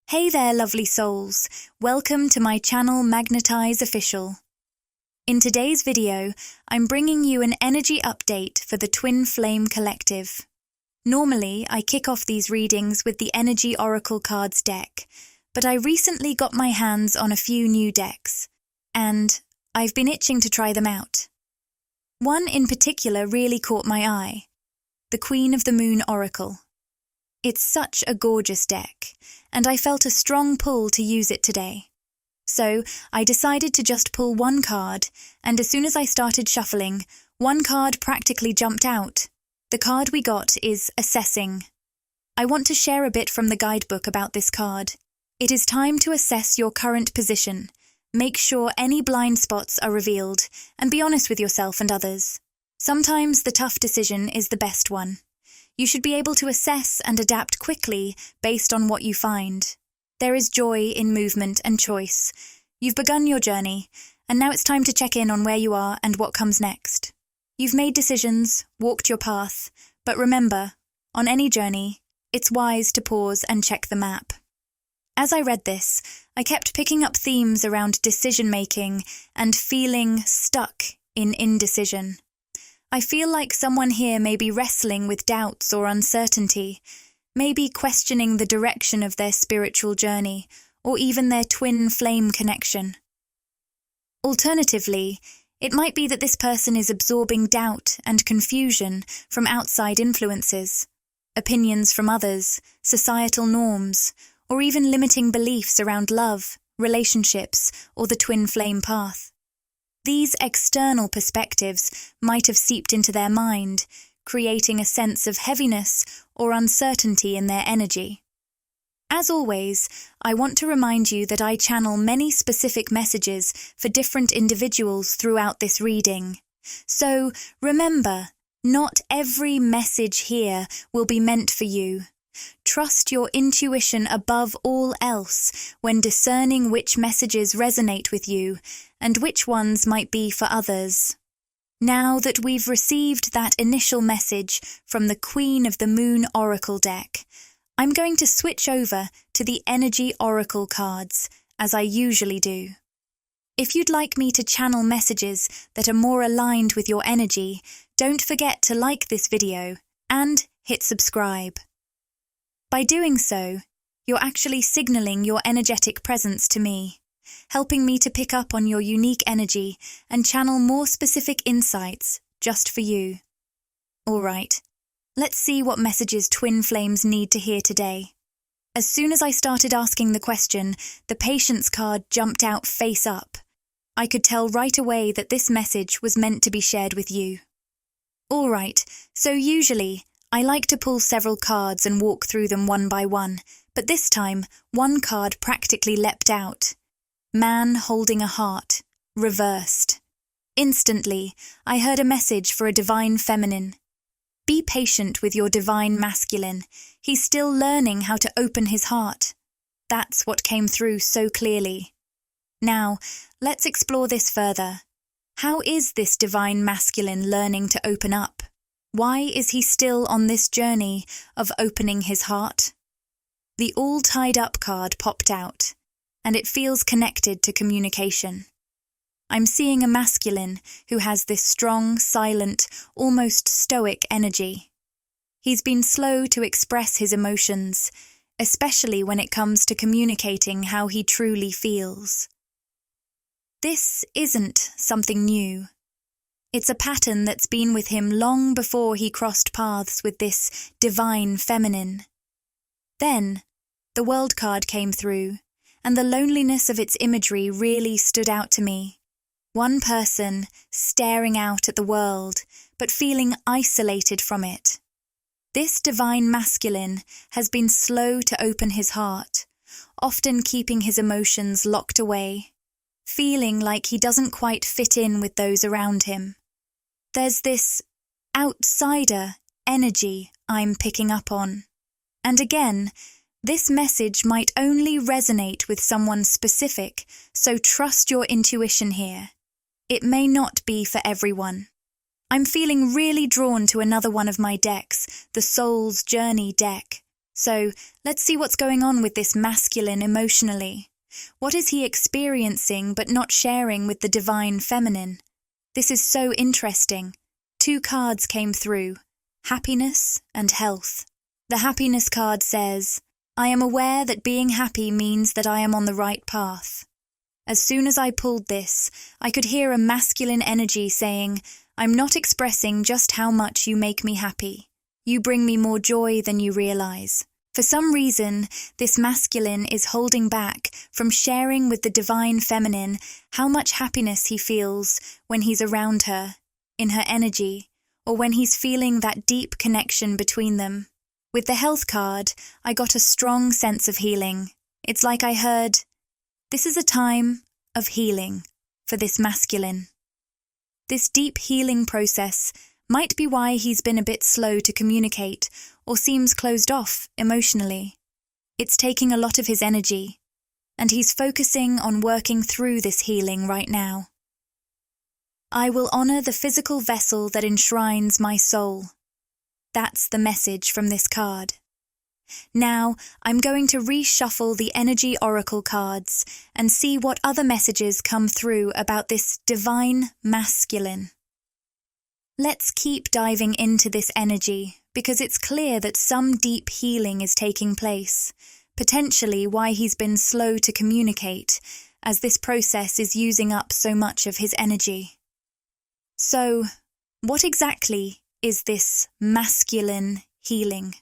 Hey there, lovely souls. Welcome to my channel Magnetize Official. In today's video, I'm bringing you an energy update for the Twin Flame Collective. Normally, I kick off these readings with the Energy Oracle Cards deck, but I recently got my hands on a few new decks, and I've been itching to try them out. One in particular really caught my eye, the Queen of the Moon Oracle. It's such a gorgeous deck, and I felt a strong pull to use it today. So I decided to just pull one card, and as soon as I started shuffling, one card practically jumped out. The card we got is Assessing. I want to share a bit from the guidebook about this card. It is time to assess your current position. Make sure any blind spots are revealed, and be honest with yourself and others. Sometimes the tough decision is the best one. You should be able to assess and adapt quickly based on what you find. There is joy in movement and choice. You've begun your journey, and now it's time to check in on where you are and what comes next. You've made decisions, walked your path, but remember, on any journey, it's wise to pause and check the map. As I read this, I kept picking up themes around decision-making and feeling stuck in indecision. I feel like someone here may be wrestling with doubts or uncertainty, maybe questioning the direction of their spiritual journey, or even their twin flame connection. Alternatively, it might be that this person is absorbing doubt and confusion from outside influences, opinions from others, societal norms, or even limiting beliefs around love, relationships, or the twin flame path. These external perspectives might have seeped into their mind, creating a sense of heaviness or uncertainty in their energy. As always, I want to remind you that I channel many specific messages for different individuals throughout this reading. So remember, not every message here will be meant for you. Trust your intuition above all else when discerning which messages resonate with you and which ones might be for others. Now that we've received that initial message from the Queen of the Moon Oracle deck, I'm going to switch over to the Energy Oracle cards, as I usually do. If you'd like me to channel messages that are more aligned with your energy, don't forget to like this video and hit subscribe. By doing so, you're actually signaling your energetic presence to me, helping me to pick up on your unique energy and channel more specific insights just for you. All right, let's see what messages twin flames need to hear today. As soon as I started asking the question, the Patience card jumped out face up. I could tell right away that this message was meant to be shared with you. All right, so usually, I like to pull several cards and walk through them one by one, but this time, one card practically leapt out. Man holding a heart, reversed. Instantly, I heard a message for a divine feminine. Be patient with your divine masculine. He's still learning how to open his heart. That's what came through so clearly. Now, let's explore this further. How is this divine masculine learning to open up? Why is he still on this journey of opening his heart? The All Tied Up card popped out, and it feels connected to communication. I'm seeing a masculine who has this strong, silent, almost stoic energy. He's been slow to express his emotions, especially when it comes to communicating how he truly feels. This isn't something new. It's a pattern that's been with him long before he crossed paths with this divine feminine. Then, the World card came through, and the loneliness of its imagery really stood out to me. One person staring out at the world, but feeling isolated from it. This divine masculine has been slow to open his heart, often keeping his emotions locked away, feeling like he doesn't quite fit in with those around him. There's this outsider energy I'm picking up on. And again, this message might only resonate with someone specific, so trust your intuition here. It may not be for everyone. I'm feeling really drawn to another one of my decks, the Soul's Journey deck. So let's see what's going on with this masculine emotionally. What is he experiencing but not sharing with the divine feminine? This is so interesting. 2 cards came through, happiness and health. The happiness card says, I am aware that being happy means that I am on the right path. As soon as I pulled this, I could hear a masculine energy saying, I'm not expressing just how much you make me happy. You bring me more joy than you realize. For some reason, this masculine is holding back from sharing with the divine feminine how much happiness he feels when he's around her, in her energy, or when he's feeling that deep connection between them. With the health card, I got a strong sense of healing. It's like I heard, this is a time of healing for this masculine. This deep healing process might be why he's been a bit slow to communicate or seems closed off emotionally. It's taking a lot of his energy, and he's focusing on working through this healing right now. I will honor the physical vessel that enshrines my soul. That's the message from this card. Now, I'm going to reshuffle the energy oracle cards and see what other messages come through about this divine masculine. Let's keep diving into this energy because it's clear that some deep healing is taking place, potentially why he's been slow to communicate, as this process is using up so much of his energy. So, what exactly is this masculine healing?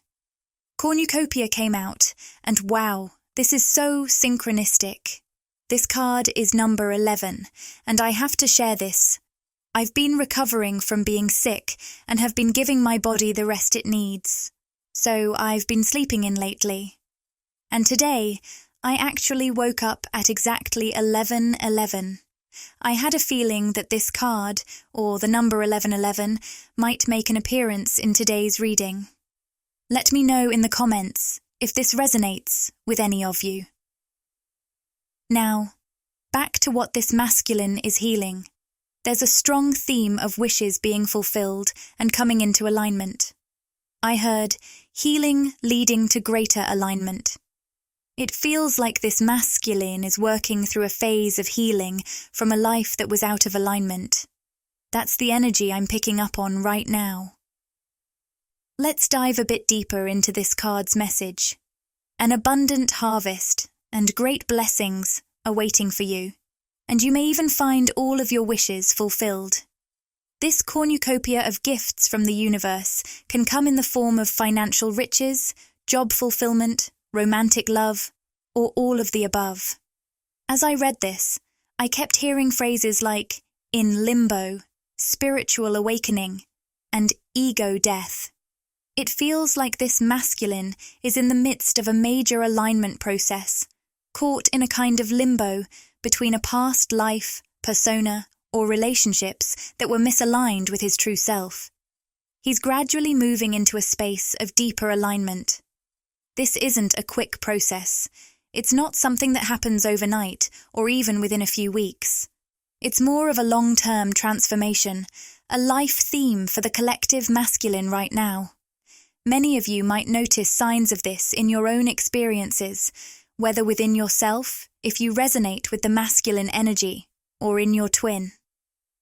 Cornucopia came out, and wow, this is so synchronistic. This card is number 11, and I have to share this. I've been recovering from being sick and have been giving my body the rest it needs. So I've been sleeping in lately. And today, I actually woke up at exactly 11:11. I had a feeling that this card, or the number 1111, might make an appearance in today's reading. Let me know in the comments if this resonates with any of you. Now, back to what this masculine is healing. There's a strong theme of wishes being fulfilled and coming into alignment. I heard healing leading to greater alignment. It feels like this masculine is working through a phase of healing from a life that was out of alignment. That's the energy I'm picking up on right now. Let's dive a bit deeper into this card's message. An abundant harvest and great blessings are waiting for you, and you may even find all of your wishes fulfilled. This cornucopia of gifts from the universe can come in the form of financial riches, job fulfillment, romantic love, or all of the above. As I read this, I kept hearing phrases like in limbo, spiritual awakening, and ego death. It feels like this masculine is in the midst of a major alignment process, caught in a kind of limbo between a past life, persona, or relationships that were misaligned with his true self. He's gradually moving into a space of deeper alignment. This isn't a quick process. It's not something that happens overnight or even within a few weeks. It's more of a long-term transformation, a life theme for the collective masculine right now. Many of you might notice signs of this in your own experiences, whether within yourself, if you resonate with the masculine energy, or in your twin.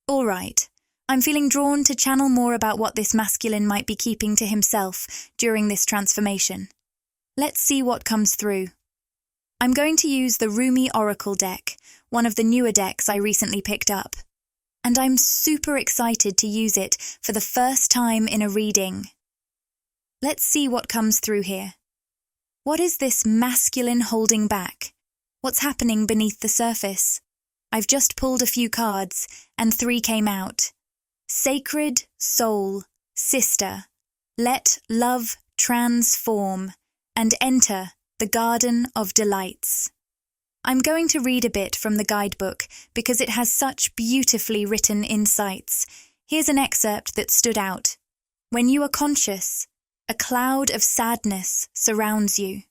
All right, I'm feeling drawn to channel more about what this masculine might be keeping to himself during this transformation. Let's see what comes through. I'm going to use the Rumi Oracle deck, one of the newer decks I recently picked up. And I'm super excited to use it for the first time in a reading. Let's see what comes through here. What is this masculine holding back? What's happening beneath the surface? I've just pulled a few cards, and 3 came out. Sacred Soul, Sister, let love transform, and enter the Garden of Delights. I'm going to read a bit from the guidebook because it has such beautifully written insights. Here's an excerpt that stood out. When you are conscious, a cloud of sadness surrounds you.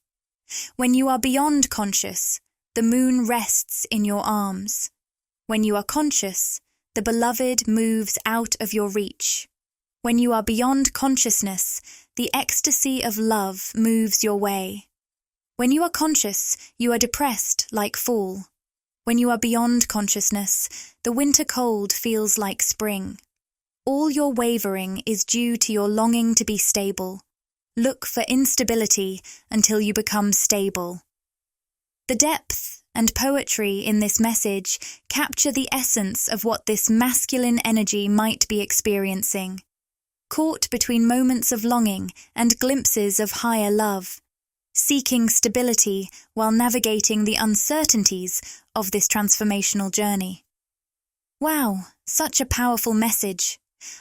When you are beyond conscious, the moon rests in your arms. When you are conscious, the beloved moves out of your reach. When you are beyond consciousness, the ecstasy of love moves your way. When you are conscious, you are depressed like fall. When you are beyond consciousness, the winter cold feels like spring. All your wavering is due to your longing to be stable. Look for instability until you become stable. The depth and poetry in this message capture the essence of what this masculine energy might be experiencing. Caught between moments of longing and glimpses of higher love, seeking stability while navigating the uncertainties of this transformational journey. Wow, such a powerful message.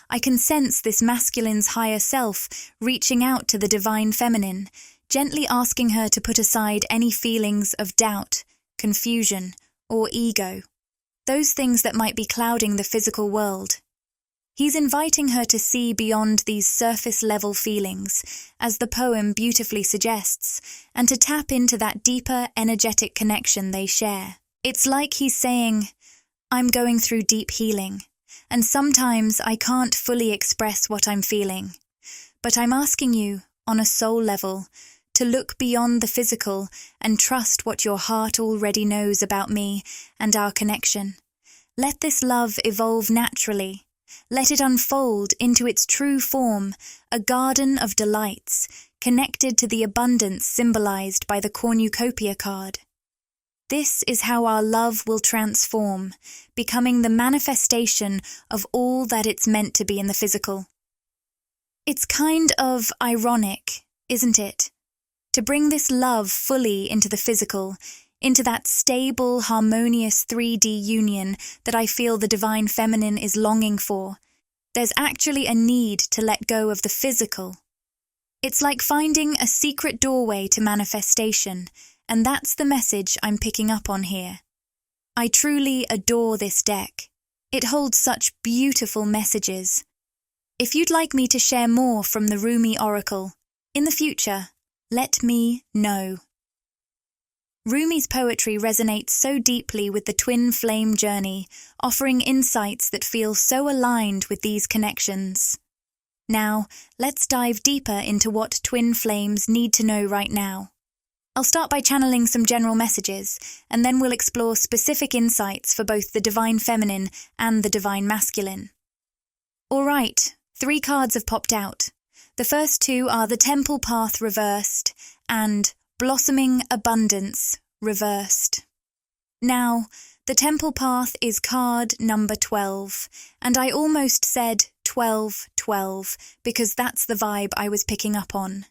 I can sense this masculine's higher self reaching out to the divine feminine, gently asking her to put aside any feelings of doubt, confusion, or ego, those things that might be clouding the physical world. He's inviting her to see beyond these surface-level feelings, as the poem beautifully suggests, and to tap into that deeper, energetic connection they share. It's like he's saying, I'm going through deep healing, and sometimes I can't fully express what I'm feeling. But I'm asking you, on a soul level, to look beyond the physical and trust what your heart already knows about me and our connection. Let this love evolve naturally. Let it unfold into its true form, a garden of delights, connected to the abundance symbolized by the cornucopia card. This is how our love will transform, becoming the manifestation of all that it's meant to be in the physical. It's kind of ironic, isn't it? To bring this love fully into the physical, into that stable, harmonious 3D union that I feel the divine feminine is longing for, there's actually a need to let go of the physical. It's like finding a secret doorway to manifestation, and that's the message I'm picking up on here. I truly adore this deck. It holds such beautiful messages. If you'd like me to share more from the Rumi Oracle in the future, let me know. Rumi's poetry resonates so deeply with the twin flame journey, offering insights that feel so aligned with these connections. Now, let's dive deeper into what twin flames need to know right now. I'll start by channeling some general messages, and then we'll explore specific insights for both the divine feminine and the divine masculine. All right, 3 cards have popped out. The first 2 are the Temple Path reversed and Blossoming Abundance reversed. Now, the Temple Path is card number 12, and I almost said 12-12 because that's the vibe I was picking up on.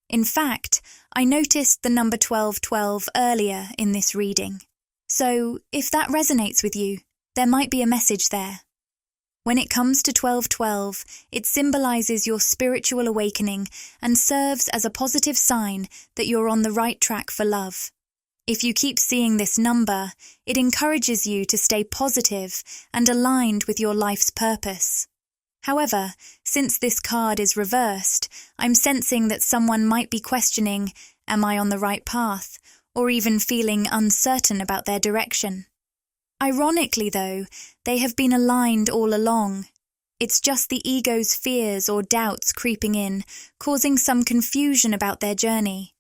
In fact, I noticed the number 12-12 earlier in this reading. So, if that resonates with you, there might be a message there. When it comes to 12-12, it symbolizes your spiritual awakening and serves as a positive sign that you're on the right track for love. If you keep seeing this number, it encourages you to stay positive and aligned with your life's purpose. However, since this card is reversed, I'm sensing that someone might be questioning, am I on the right path, or even feeling uncertain about their direction. Ironically, though, they have been aligned all along. It's just the ego's fears or doubts creeping in, causing some confusion about their journey.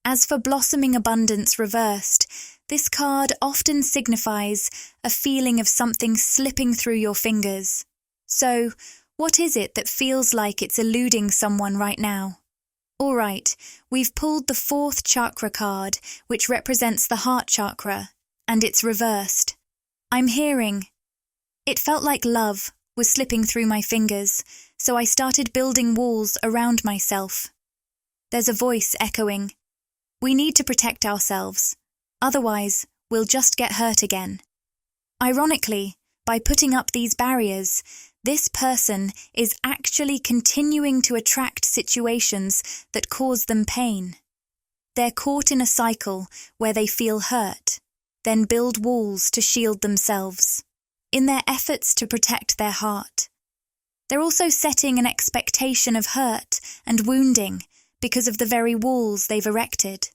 As for Blossoming Abundance reversed, this card often signifies a feeling of something slipping through your fingers. So, what is it that feels like it's eluding someone right now? All right, we've pulled the 4th chakra card, which represents the heart chakra, and it's reversed. I'm hearing, it felt like love was slipping through my fingers, so I started building walls around myself. There's a voice echoing, we need to protect ourselves, otherwise we'll just get hurt again. Ironically, by putting up these barriers, this person is actually continuing to attract situations that cause them pain. They're caught in a cycle where they feel hurt, then build walls to shield themselves, in their efforts to protect their heart. They're also setting an expectation of hurt and wounding because of the very walls they've erected.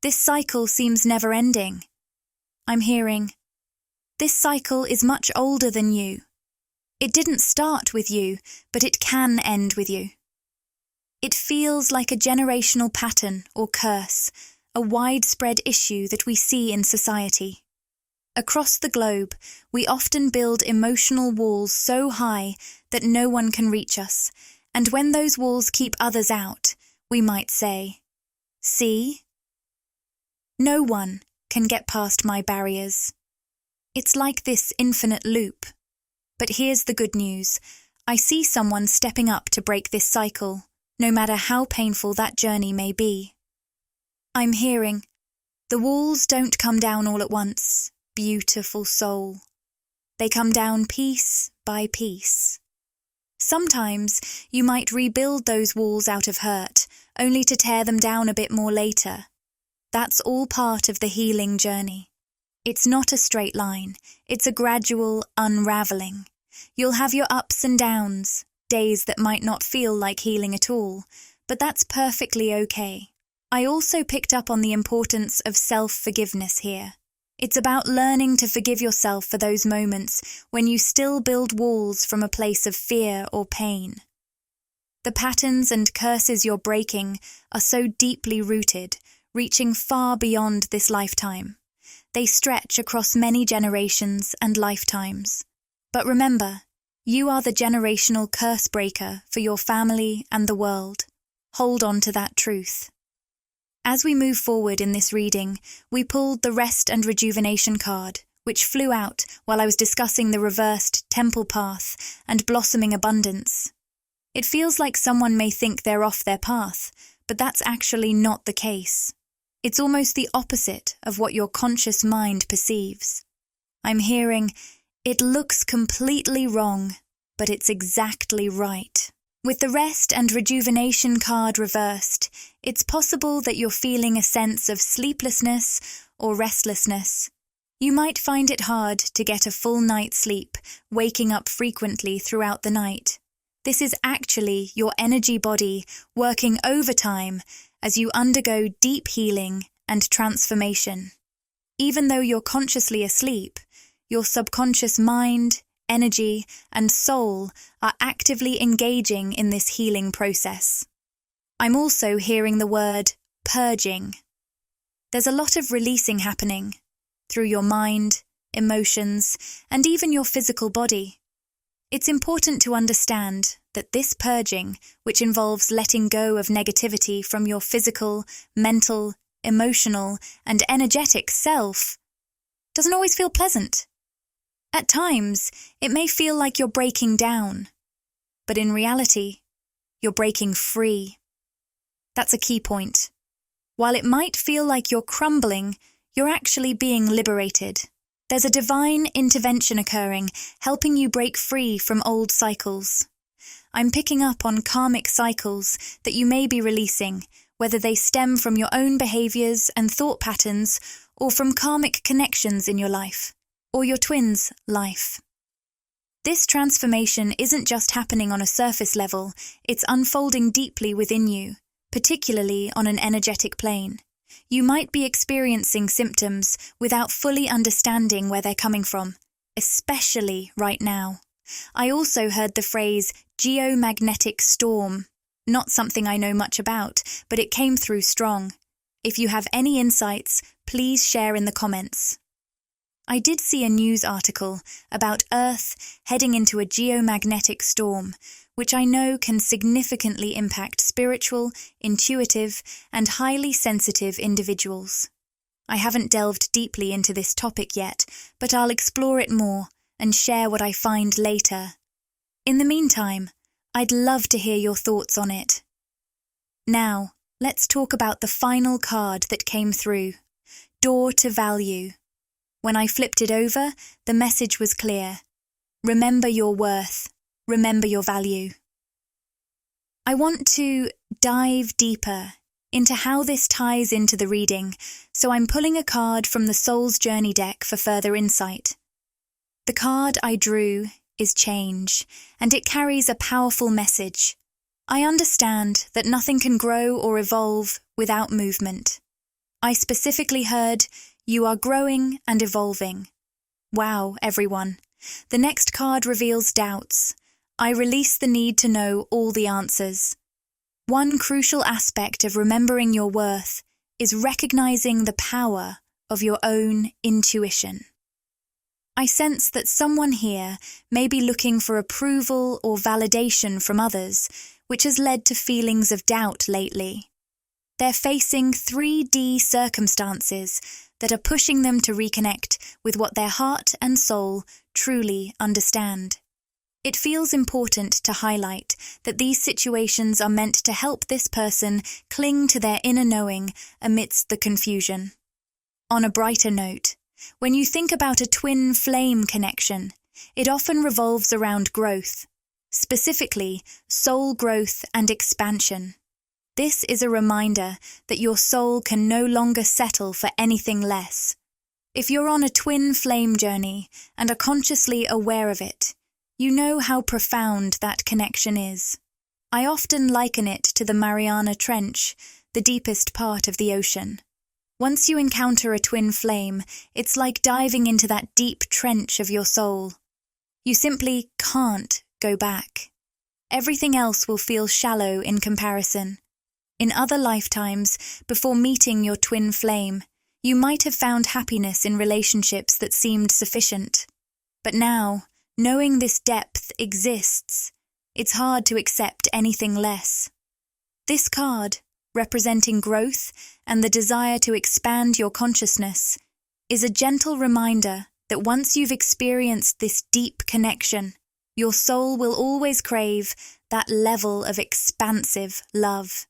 This cycle seems never-ending. I'm hearing, this cycle is much older than you. It didn't start with you, but it can end with you. It feels like a generational pattern or curse, a widespread issue that we see in society. Across the globe, we often build emotional walls so high that no one can reach us, and when those walls keep others out, we might say, "See? No one can get past my barriers." It's like this infinite loop. But here's the good news. I see someone stepping up to break this cycle, no matter how painful that journey may be. I'm hearing, "The walls don't come down all at once, beautiful soul. They come down piece by piece." Sometimes you might rebuild those walls out of hurt, only to tear them down a bit more later. That's all part of the healing journey. It's not a straight line, it's a gradual unraveling. You'll have your ups and downs, days that might not feel like healing at all, but that's perfectly okay. I also picked up on the importance of self-forgiveness here. It's about learning to forgive yourself for those moments when you still build walls from a place of fear or pain. The patterns and curses you're breaking are so deeply rooted, reaching far beyond this lifetime. They stretch across many generations and lifetimes. But remember, you are the generational curse breaker for your family and the world. Hold on to that truth. As we move forward in this reading, we pulled the Rest and Rejuvenation card, which flew out while I was discussing the reversed Temple Path and Blossoming Abundance. It feels like someone may think they're off their path, but that's actually not the case. It's almost the opposite of what your conscious mind perceives. I'm hearing, "It looks completely wrong, but it's exactly right." With the Rest and Rejuvenation card reversed, it's possible that you're feeling a sense of sleeplessness or restlessness. You might find it hard to get a full night's sleep, waking up frequently throughout the night. This is actually your energy body working overtime as you undergo deep healing and transformation. Even though you're consciously asleep, your subconscious mind, energy, and soul are actively engaging in this healing process. I'm also hearing the word purging. There's a lot of releasing happening through your mind, emotions, and even your physical body. It's important to understand that this purging, which involves letting go of negativity from your physical, mental, emotional, and energetic self, doesn't always feel pleasant. At times, it may feel like you're breaking down, but in reality, you're breaking free. That's a key point. While it might feel like you're crumbling, you're actually being liberated. There's a divine intervention occurring, helping you break free from old cycles. I'm picking up on karmic cycles that you may be releasing, whether they stem from your own behaviors and thought patterns or from karmic connections in your life, or your twin's life. This transformation isn't just happening on a surface level, it's unfolding deeply within you, particularly on an energetic plane. You might be experiencing symptoms without fully understanding where they're coming from, especially right now. I also heard the phrase geomagnetic storm, not something I know much about, but it came through strong. If you have any insights, please share in the comments. I did see a news article about Earth heading into a geomagnetic storm, which I know can significantly impact spiritual, intuitive, and highly sensitive individuals. I haven't delved deeply into this topic yet, but I'll explore it more and share what I find later. In the meantime, I'd love to hear your thoughts on it. Now, let's talk about the final card that came through, Door to Value. When I flipped it over, the message was clear. Remember your worth. Remember your value. I want to dive deeper into how this ties into the reading, so I'm pulling a card from the Soul's Journey deck for further insight. The card I drew is Change, and it carries a powerful message. I understand that nothing can grow or evolve without movement. I specifically heard, you are growing and evolving. Wow, everyone. The next card reveals doubts. I release the need to know all the answers. One crucial aspect of remembering your worth is recognizing the power of your own intuition. I sense that someone here may be looking for approval or validation from others, which has led to feelings of doubt lately. They're facing 3D circumstances that are pushing them to reconnect with what their heart and soul truly understand. It feels important to highlight that these situations are meant to help this person cling to their inner knowing amidst the confusion. On a brighter note, when you think about a twin flame connection, it often revolves around growth, specifically soul growth and expansion. This is a reminder that your soul can no longer settle for anything less. If you're on a twin flame journey and are consciously aware of it, you know how profound that connection is. I often liken it to the Mariana Trench, the deepest part of the ocean. Once you encounter a twin flame, it's like diving into that deep trench of your soul. You simply can't go back. Everything else will feel shallow in comparison. In other lifetimes, before meeting your twin flame, you might have found happiness in relationships that seemed sufficient. But now, knowing this depth exists, it's hard to accept anything less. This card, representing growth and the desire to expand your consciousness, is a gentle reminder that once you've experienced this deep connection, your soul will always crave that level of expansive love.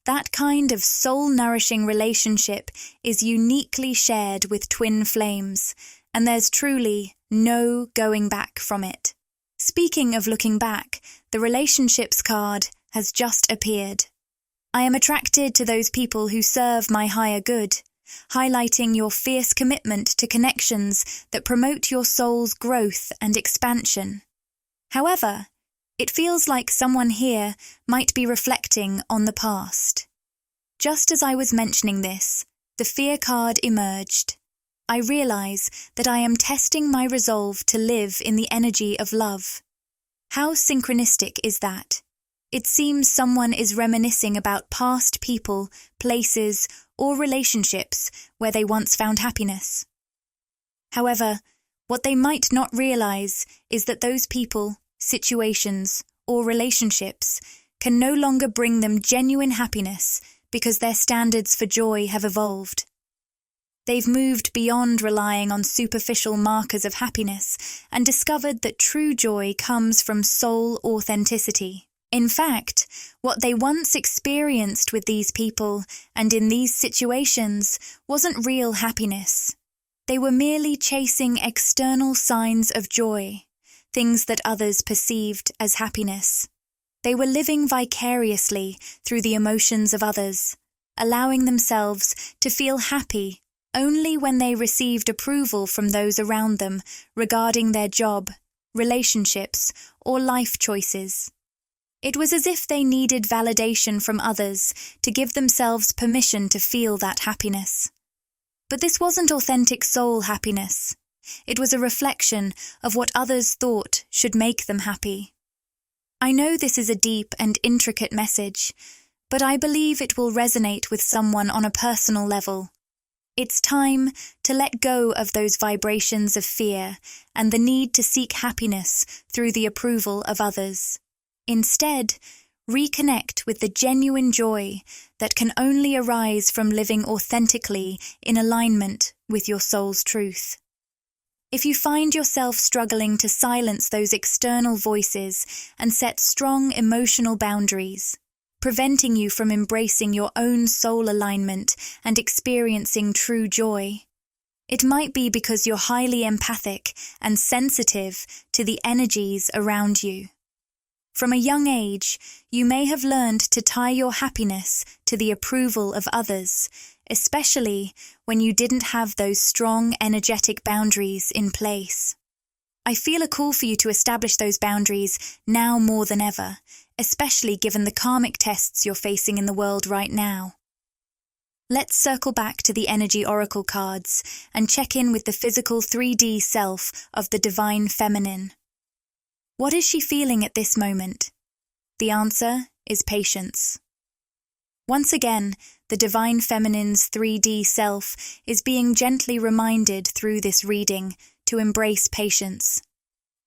That kind of soul-nourishing relationship is uniquely shared with twin flames, and there's truly no going back from it. Speaking of looking back, the relationships card has just appeared. I am attracted to those people who serve my higher good, highlighting your fierce commitment to connections that promote your soul's growth and expansion. However, it feels like someone here might be reflecting on the past. Just as I was mentioning this, the fear card emerged. I realize that I am testing my resolve to live in the energy of love. How synchronistic is that? It seems someone is reminiscing about past people, places, or relationships where they once found happiness. However, what they might not realize is that those people, situations, or relationships can no longer bring them genuine happiness because their standards for joy have evolved. They've moved beyond relying on superficial markers of happiness and discovered that true joy comes from soul authenticity. In fact, what they once experienced with these people and in these situations wasn't real happiness. They were merely chasing external signs of joy, things that others perceived as happiness. They were living vicariously through the emotions of others, allowing themselves to feel happy only when they received approval from those around them regarding their job, relationships, or life choices. It was as if they needed validation from others to give themselves permission to feel that happiness. But this wasn't authentic soul happiness. It was a reflection of what others thought should make them happy. I know this is a deep and intricate message, but I believe it will resonate with someone on a personal level. It's time to let go of those vibrations of fear and the need to seek happiness through the approval of others. Instead, reconnect with the genuine joy that can only arise from living authentically in alignment with your soul's truth. If you find yourself struggling to silence those external voices and set strong emotional boundaries, preventing you from embracing your own soul alignment and experiencing true joy, it might be because you're highly empathic and sensitive to the energies around you. From a young age, you may have learned to tie your happiness to the approval of others, especially when you didn't have those strong, energetic boundaries in place. I feel a call for you to establish those boundaries now more than ever, especially given the karmic tests you're facing in the world right now. Let's circle back to the energy oracle cards and check in with the physical 3D self of the divine feminine. What is she feeling at this moment? The answer is patience. Once again, the Divine Feminine's 3D self is being gently reminded through this reading to embrace patience.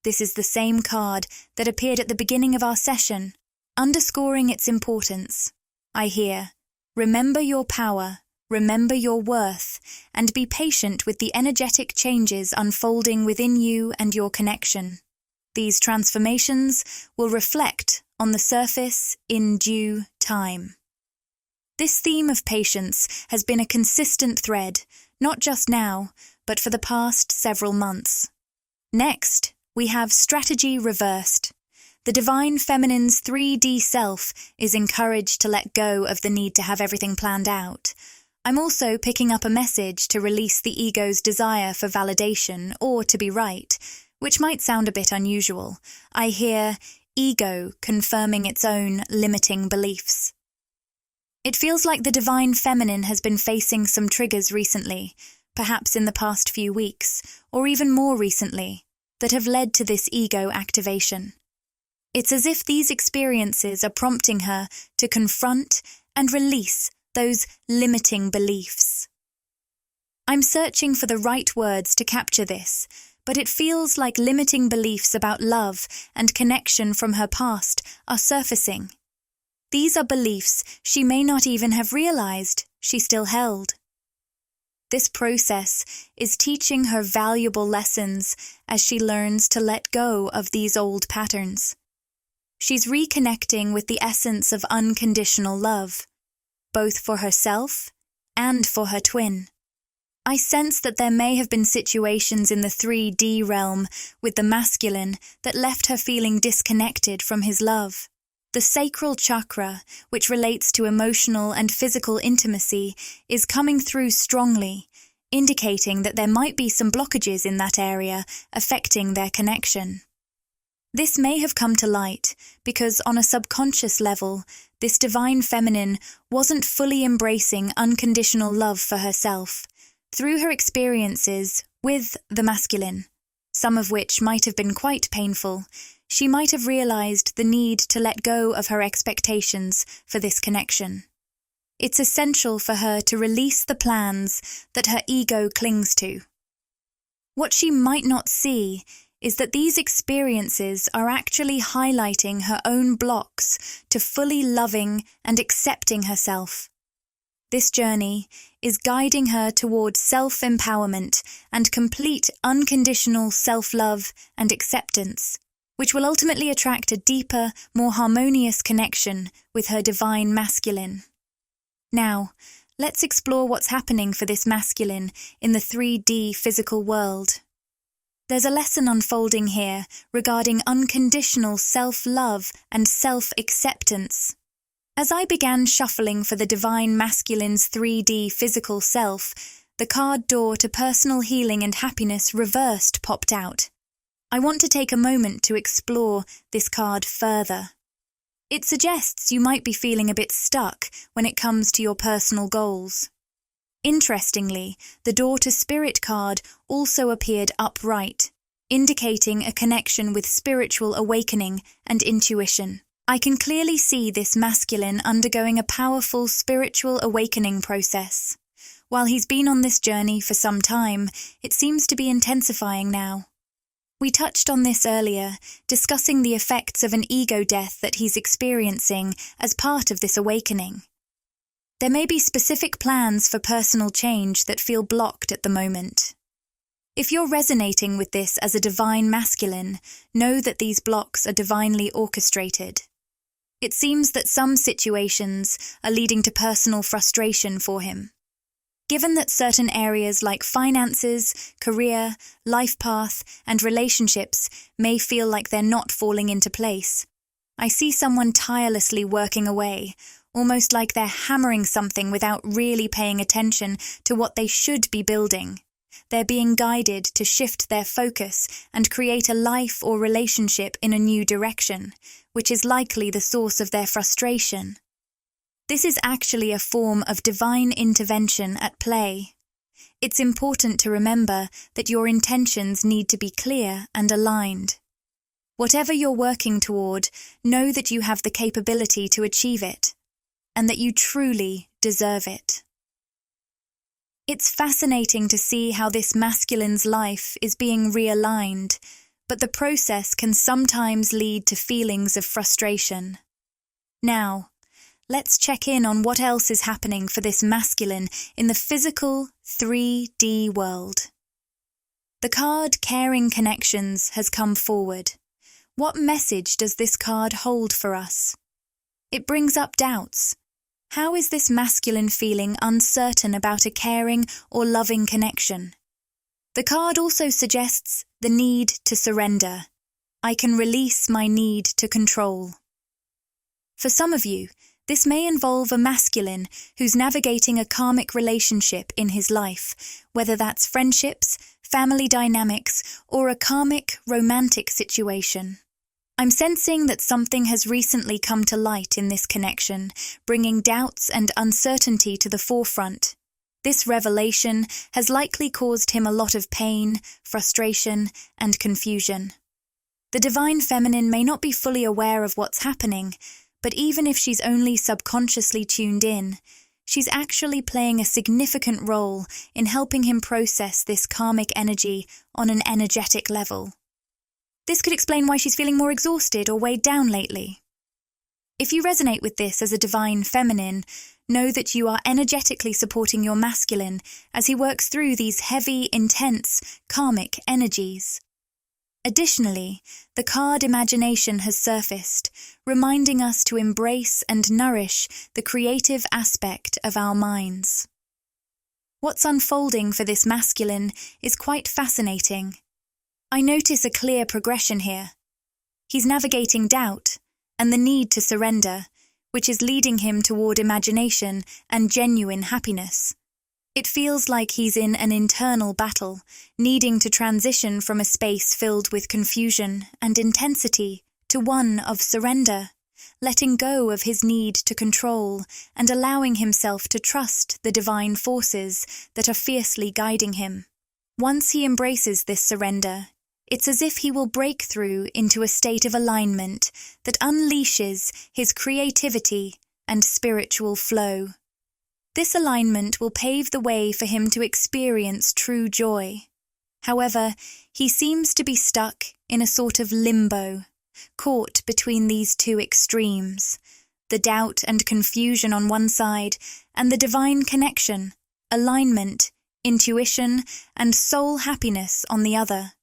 This is the same card that appeared at the beginning of our session, underscoring its importance. I hear, remember your power, remember your worth, and be patient with the energetic changes unfolding within you and your connection. These transformations will reflect on the surface in due time. This theme of patience has been a consistent thread, not just now, but for the past several months. Next, we have strategy reversed. The Divine Feminine's 3D self is encouraged to let go of the need to have everything planned out. I'm also picking up a message to release the ego's desire for validation or to be right, which might sound a bit unusual. I hear ego confirming its own limiting beliefs. It feels like the Divine Feminine has been facing some triggers recently, perhaps in the past few weeks, or even more recently, that have led to this ego activation. It's as if these experiences are prompting her to confront and release those limiting beliefs. I'm searching for the right words to capture this, but it feels like limiting beliefs about love and connection from her past are surfacing. These are beliefs she may not even have realized she still held. This process is teaching her valuable lessons as she learns to let go of these old patterns. She's reconnecting with the essence of unconditional love, both for herself and for her twin. I sense that there may have been situations in the 3D realm with the masculine that left her feeling disconnected from his love. The sacral chakra, which relates to emotional and physical intimacy, is coming through strongly, indicating that there might be some blockages in that area affecting their connection. This may have come to light because on a subconscious level, this Divine Feminine wasn't fully embracing unconditional love for herself. Through her experiences with the masculine, some of which might have been quite painful, she might have realized the need to let go of her expectations for this connection. It's essential for her to release the plans that her ego clings to. What she might not see is that these experiences are actually highlighting her own blocks to fully loving and accepting herself. This journey is guiding her towards self-empowerment and complete unconditional self-love and acceptance, which will ultimately attract a deeper, more harmonious connection with her divine masculine. Now, let's explore what's happening for this masculine in the 3D physical world. There's a lesson unfolding here regarding unconditional self-love and self-acceptance. As I began shuffling for the Divine Masculine's 3D physical self, the card door to personal healing and happiness reversed popped out. I want to take a moment to explore this card further. It suggests you might be feeling a bit stuck when it comes to your personal goals. Interestingly, the Door to Spirit card also appeared upright, indicating a connection with spiritual awakening and intuition. I can clearly see this masculine undergoing a powerful spiritual awakening process. While he's been on this journey for some time, it seems to be intensifying now. We touched on this earlier, discussing the effects of an ego death that he's experiencing as part of this awakening. There may be specific plans for personal change that feel blocked at the moment. If you're resonating with this as a divine masculine, know that these blocks are divinely orchestrated. It seems that some situations are leading to personal frustration for him. Given that certain areas like finances, career, life path, and relationships may feel like they're not falling into place, I see someone tirelessly working away, almost like they're hammering something without really paying attention to what they should be building. They're being guided to shift their focus and create a life or relationship in a new direction, which is likely the source of their frustration. This is actually a form of divine intervention at play. It's important to remember that your intentions need to be clear and aligned. Whatever you're working toward, know that you have the capability to achieve it. and that you truly deserve it. It's fascinating to see how this masculine's life is being realigned, but the process can sometimes lead to feelings of frustration. Now, let's check in on what else is happening for this masculine in the physical 3D world. The card Caring Connections has come forward. What message does this card hold for us? It brings up doubts. How is this masculine feeling uncertain about a caring or loving connection? The card also suggests the need to surrender. I can release my need to control. For some of you, this may involve a masculine who's navigating a karmic relationship in his life, whether that's friendships, family dynamics, or a karmic romantic situation. I'm sensing that something has recently come to light in this connection, bringing doubts and uncertainty to the forefront. This revelation has likely caused him a lot of pain, frustration, and confusion. The divine feminine may not be fully aware of what's happening, but even if she's only subconsciously tuned in, she's actually playing a significant role in helping him process this karmic energy on an energetic level. This could explain why she's feeling more exhausted or weighed down lately. If you resonate with this as a divine feminine, know that you are energetically supporting your masculine as he works through these heavy, intense, karmic energies. Additionally, the card Imagination has surfaced, reminding us to embrace and nourish the creative aspect of our minds. What's unfolding for this masculine is quite fascinating. I notice a clear progression here. He's navigating doubt and the need to surrender, which is leading him toward imagination and genuine happiness. It feels like he's in an internal battle, needing to transition from a space filled with confusion and intensity to one of surrender, letting go of his need to control and allowing himself to trust the divine forces that are fiercely guiding him. Once he embraces this surrender, it's as if he will break through into a state of alignment that unleashes his creativity and spiritual flow. This alignment will pave the way for him to experience true joy. However, he seems to be stuck in a sort of limbo, caught between these two extremes, the doubt and confusion on one side, and the divine connection, alignment, intuition, and soul happiness on the other.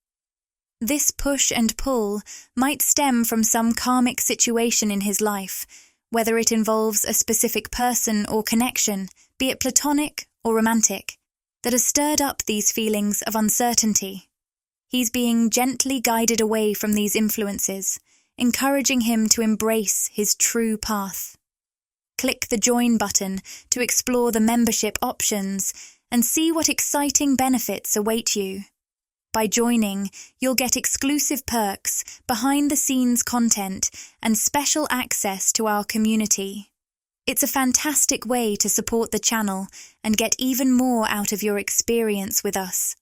This push and pull might stem from some karmic situation in his life, whether it involves a specific person or connection, be it platonic or romantic, that has stirred up these feelings of uncertainty. He's being gently guided away from these influences, encouraging him to embrace his true path. Click the join button to explore the membership options and see what exciting benefits await you. By joining, you'll get exclusive perks, behind-the-scenes content, and special access to our community. It's a fantastic way to support the channel and get even more out of your experience with us.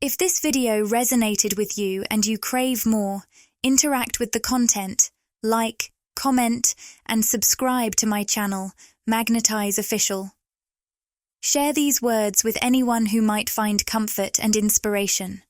If this video resonated with you and you crave more, interact with the content, like, comment, and subscribe to my channel, Magnetize Official. Share these words with anyone who might find comfort and inspiration.